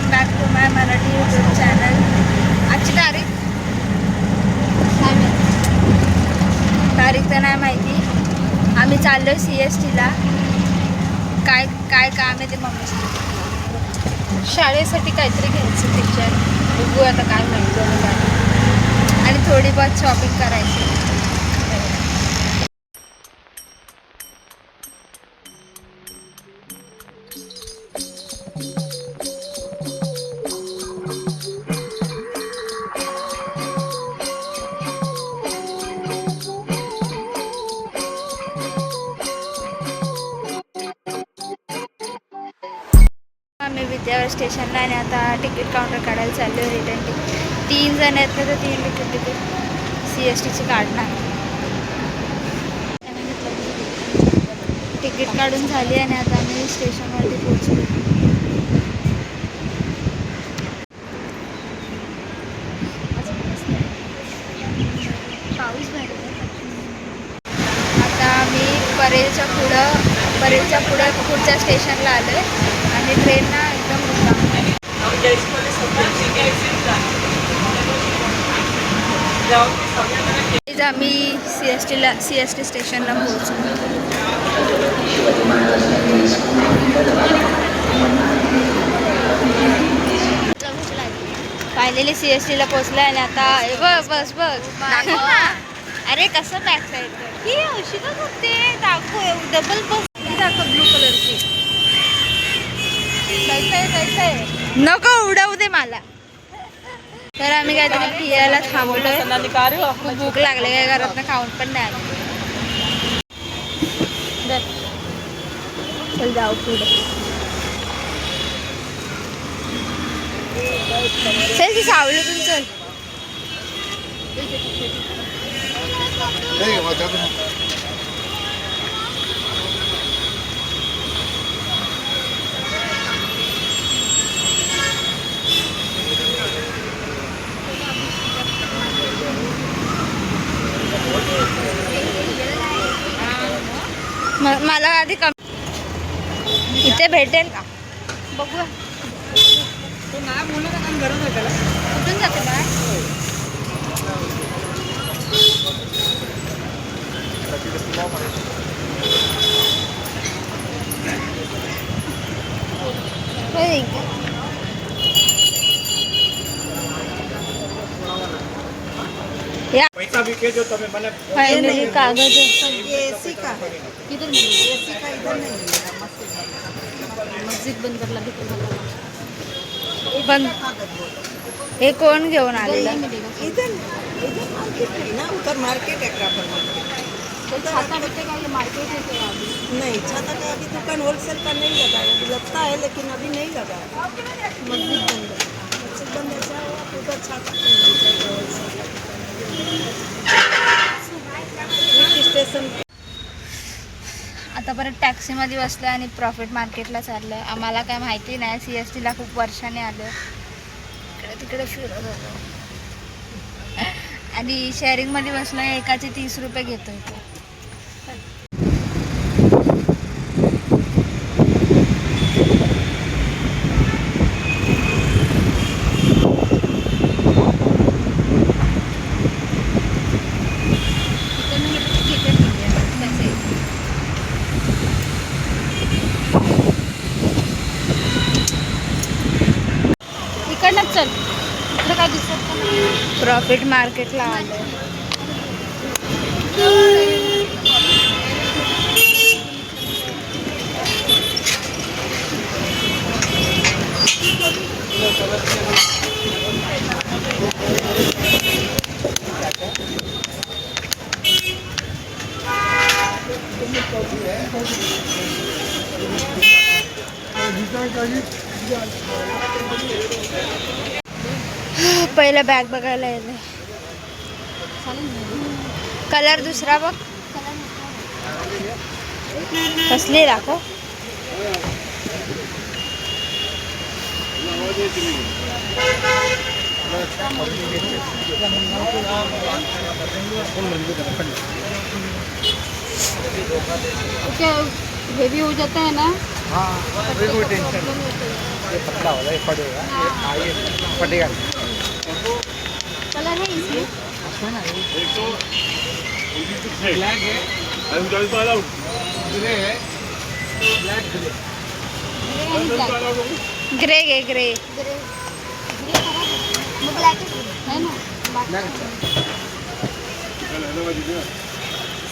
Welcome back to my Marathi YouTube channel. आजची तारीख तर नाही माहिती. आम्ही चाललो आहे CSTला. काय काय काम आहे ते मम्मी शाळेसाठी काहीतरी घ्यायचं पिक्चर बघू आता काय मिळतं काय. आणि थोडी बहुत शॉपिंग करायची. आम्ही विद्यावार स्टेशनला आणि आता तिकीट काउंटर काढायला चाललो आहे. रिटर्न तिकीट 3 जण आहेत तर 3 तिकीट CSTची काढणार. तिकीट काढून झाली आणि आता आम्ही स्टेशनवरती पोहोचलो. पाऊस भरला. आता आम्ही परेलच्या पुढं पुढच्या स्टेशनला आलो आहे आणि ट्रेन ना एकदम आम्ही CST स्टेशनला पोहोचलो. फायनली CSTला पोहोचला आणि आता बस अरे कसं बॅक साईड ही अशी का करते. दाखव डबल बस दाखव ब्लू कलरची. नको उडवू दे मला. तर आम्ही काहीतरी पियाला थांबलोय. खूप भूक लागले काय घरात खाऊन पण नाही आलं. चल जाऊ पुढे. चल ती सावलीतून चल. मला आधी इथे भेटेल का बघू. कुठून जाते बा. पैसा भी के जो तुम्हें मैंने फाइनली कागज AC का है किधर मिलेगा. AC का इधर नहीं मिलेगा. मस्जिद बंद कर लगे बंद. हे कोण घेऊन आलेलं. इधर मार्केट है ना. उधर मार्केट है क्राफ्ट मार्केट. तो छाता बिकेगा ये मार्केट है क्या अभी. नहीं छाता का अभी दुकान होलसेल का नहीं लगा है. अभी लगता है लेकिन अभी नहीं लगा है. मस्जिद बंद ऐसा हुआ उधर छाता नहीं चाहिए होलसेल. स्टेशन आता परत टॅक्सीमध्ये बसलं आणि प्रॉफिट मार्केटला चाललं. आम्हाला काय माहिती नाही. CSTला खूप वर्षाने आलं. इकडे तिकडे फिरत होतो आणि शेअरिंगमध्ये बसलं. एकाचे 30 रुपये घेतो इथे. चल इकडे काय दिसत नाही. प्रॉफिट मार्केटला आलं. पहिला बॅग बघायला येते. कलर दुसरा बघ. कसली दाखव. क्या हेवी हो जाता है ना. हाँ कोई टेंशन नहीं. ये पतला होगा, ये फटेगा, ये फटेगा। कलर है इसमें ब्लैक है, ग्रे है, ब्लैक ग्रे। ग्रे गे ग्रे है ना।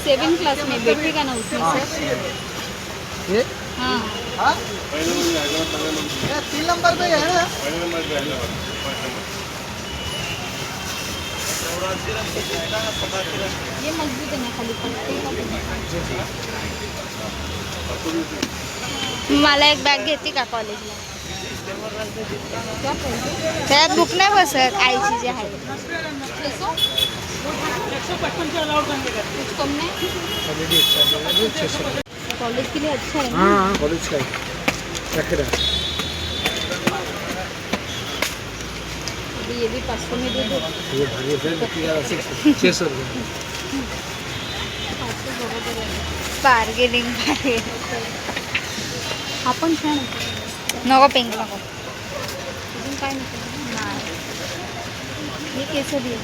सेवन क्लास में बैठेगा ना उसमें से। ये हाँ हाँ, ये 3 नंबर पे है ना। ये मजबूत है ना, खाली पट्टेगा तो नाही. मला एक बॅग घेते का कॉलेजला? त्यात बुक नाही बसत आईची जी आहे. कुछ कम नहीं? कॉलेज के लिए अच्छा है ना? हाँ, कॉलेज का रख रहा। अभी ये भी 500 में दे दो. ये भारी है, 600 रुपये। बार्गेनिंग आपण छान नको पिंक नको. अजून काय नको? नाही. हे केस दिले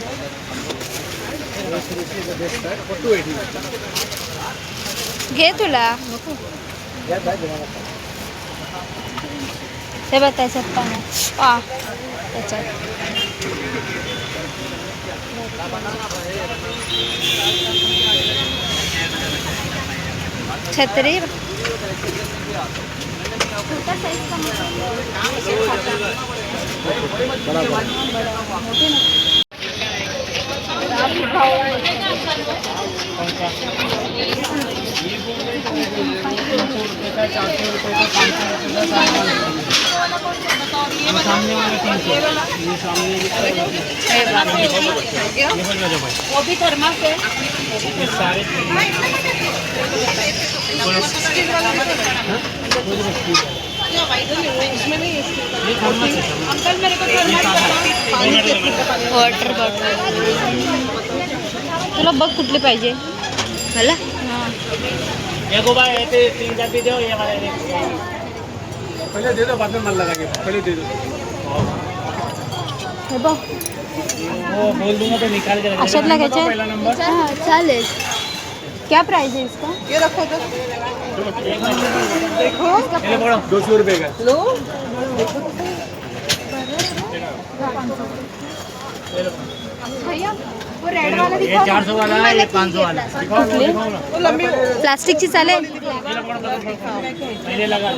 घे तुला नको. हे बघ त्याच्यात पण आहे. त्याच्यात छत्री छोटा साइज का वो भी थर्मास है. वॉटर बॉटल तुला बघ कुठली पाहिजे मला. पहले दे दो, बाद में मन लगाएंगे, पहले दे दो। हे बघ वो बोल दूंगा तो निकाल के रखेगा। अशातला घ्यायचा पहला नंबर हाँ चालेल. क्या प्राइस है इसका? ये रखो तो देखो 200 रुपये का। लो भैया वो रेड वाला ये 400 वाला है, ये 500 वाला। दिखाओ दिखाओ ना। वो लंबी प्लास्टिकची चालेल. पहले लगा।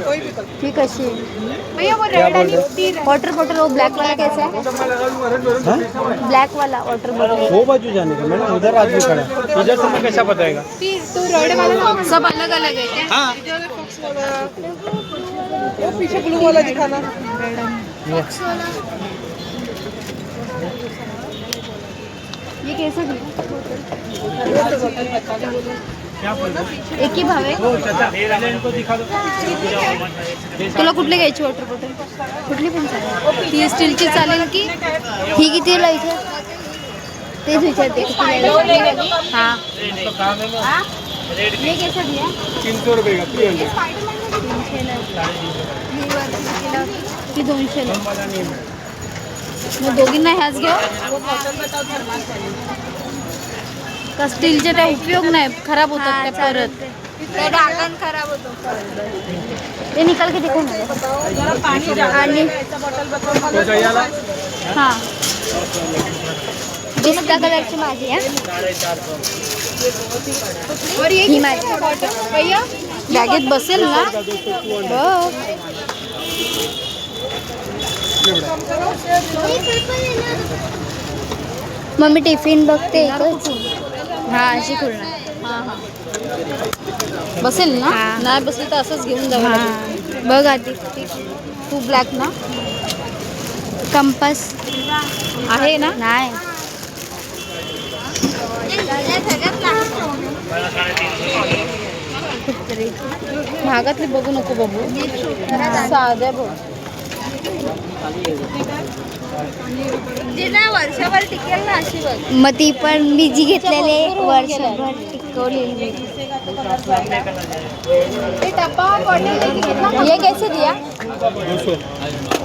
कोई भी कलर. ठीक अशी भैया वो रेड वाली वॉटर बॉटल वो ब्लैक वाला कैसा है? ब्लैक वाला वॉटर बॉटल वो बाजू जाने का मैडम, उधर आदमी खड़ा है, इधर से कैसा बताएगा? तो रेड वाला सब अलग अलग है क्या? हाँ, वो पीछे ब्लू वाला दिखाना. ये कैसा दिया? क्या बोल रहे हो? एक ही भाव आहे. वो चाचा पहले इनको दिखा दो। तुला कुठली घ्यायची वॉटर बॉटल? कुठली पण चालेल. ती स्टीलची चालेल की ही कितीला इथे? तेच विचारते हां. ये कैसा दिया? 300 रुपये का, 300। 300 की 200 मग दोघींना ह्याच घेऊ का? स्टीलचे त्या उपयोग नाही, खराब होतात त्या परत. ढाकण खराब होतो. ते निकाल के देखो ना. आणि हां पिस्ता कलरची माझी आहे. ही माझी भैया बॅगेत बसेल ना? बघ मम्मी टिफिन बघते एकच. हां अशी खुलणार. हां हां बसेल ना? नाही बसली तर असंच घेऊन जाऊ. बघ आधी तू ब्लॅक ना. कंपास आहे ना? नाही महागातली बघू नको बघू, साध्या बघ. वर्षभर टिकेल ना अशी बघ. मग ती पण मी जी घेतलेली वर्षभर टिकेल. दाखवली ये कैसे दिया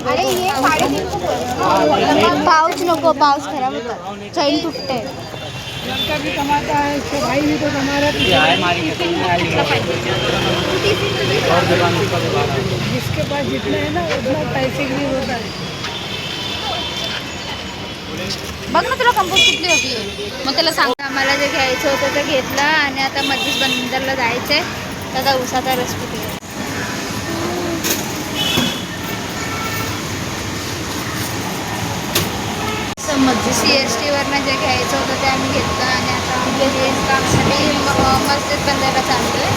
अरे ये 350 पाउच नको पाउच खराब होता चैन तुटते लड़का भी कमाता है इसके भाई भी तो कमा रहे जिसके पास जितने है ना उतना पैसे की होता है बघ ना तुला कंपोस्ट कुठली हवी मग त्याला सांग आम्हाला जे घ्यायचं होतं ते घेतलं आणि आता मध्येच बंदरला जायचं आहे त्याचा उसाचा रस पिकला CST वरनं जे घ्यायचं होतं ते आम्ही घेतलं आणि आता आम्ही कामासाठी मस्जिद बंदरला चाललो आहे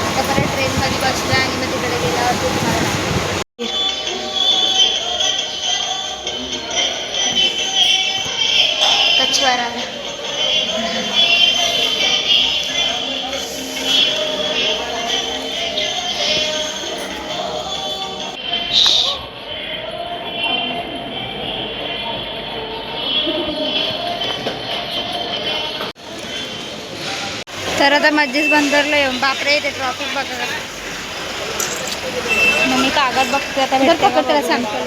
आता परत ट्रेनमध्ये बसलं आणि मग तिकडे गेल्यावरती तुम्हाला कछवारा तर आता मध्येच बंदरला येऊन बापरे ते ट्रॉफिक बघा मग मी कागद बघते आता भेटते का त्याला सांगतो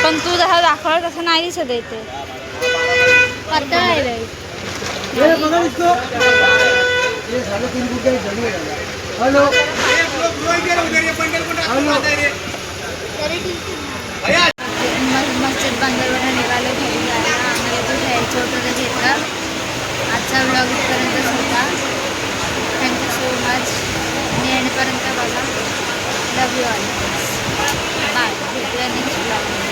पण तू जसा दाखवलं तसं नाही दिसत येते पातळ आहे मस्जिद बंदरवरून निघालो घरी जायला आम्हाला तो घ्यायचं होतं ते घेतलं आजचा व्लॉग इथपर्यंतच होता थँक्यू सो मच मी एंडपर्यंत बघा लव यू ऑल बाय भेटूया नेक्स्ट व्लॉग